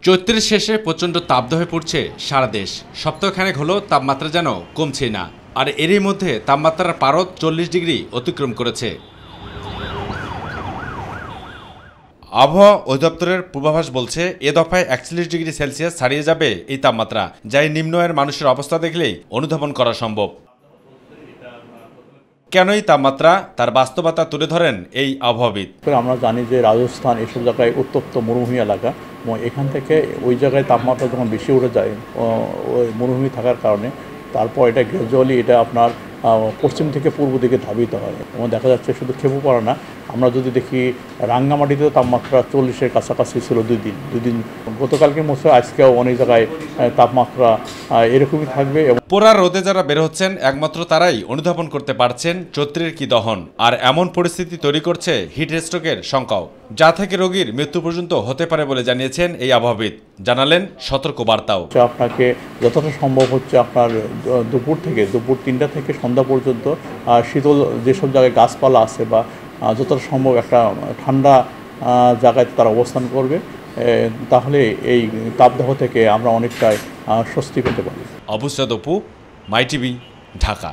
চৈত্রের শেষে প্রচণ্ড তাপদাহে পড়ছে সারা দেশ। সপ্তাহখানেক হলো তাপমাত্রা যেন কমছেই না, আর এরই মধ্যে তাপমাত্রার পারদ 40 ডিগ্রি অতিক্রম করেছে। আবহাওয়া অধিদপ্তরের পূর্বাভাস বলছে এ দফায় 41 ডিগ্রি সেলসিয়াস ছাড়িয়ে যাবে এই তাপমাত্রা, যা এই নিম্ন আয়ের মানুষের অবস্থা দেখলেই অনুধাবন করা সম্ভব। কেন এই তাপমাত্রা, তার বাস্তবতা তুলে ধরেন এই আবহাওয়াবিদ। আমরা জানি যে রাজস্থান এসব জায়গায় উত্তপ্ত মরুভূমি এলাকা, এবং এখান থেকে ওই জায়গায় তাপমাত্রা যখন বেশি উঠে যায় ওই মরুভূমি থাকার কারণে, তারপর এটা গ্র্যাজুয়ালি এটা আপনার পশ্চিম থেকে পূর্ব দিকে ধাবিত হয়। এবং দেখা যাচ্ছে শুধু খেপুপাড়া না, আমরা যদি দেখি রাঙ্গামাটিতেও তাপমাত্রা 40-এর কাছাকাছি ছিল দুই দিন গতকালকে মতো আজকেও অনেক জায়গায় তাপমাত্রা এরকমই থাকবে। পোড়া রোদে যারা বের হচ্ছেন একমাত্র তারাই অনুধাবন করতে পারছেন চৈত্রের কি দহন, আর এমন পরিস্থিতি তৈরি করছে হিট স্ট্রোকের শঙ্কাও, যা থেকে রোগীর মৃত্যু পর্যন্ত হতে পারে বলে জানিয়েছেন এই আবহাওয়াবিদ। জানালেন সতর্ক বার্তাও। আপনাকে যতটা সম্ভব হচ্ছে আপনার দুপুর 3টা থেকে সন্ধ্যা পর্যন্ত শীতল যেসব জায়গায় গাছপালা আছে বা যতটা সম্ভব একটা ঠান্ডা জায়গায় তারা অবস্থান করবে, তাহলে এই তাপদাহ থেকে আমরা অনেকটাই স্বস্তি পেতে পারি। অবুসাদ অপু, মাই টিভি, ঢাকা।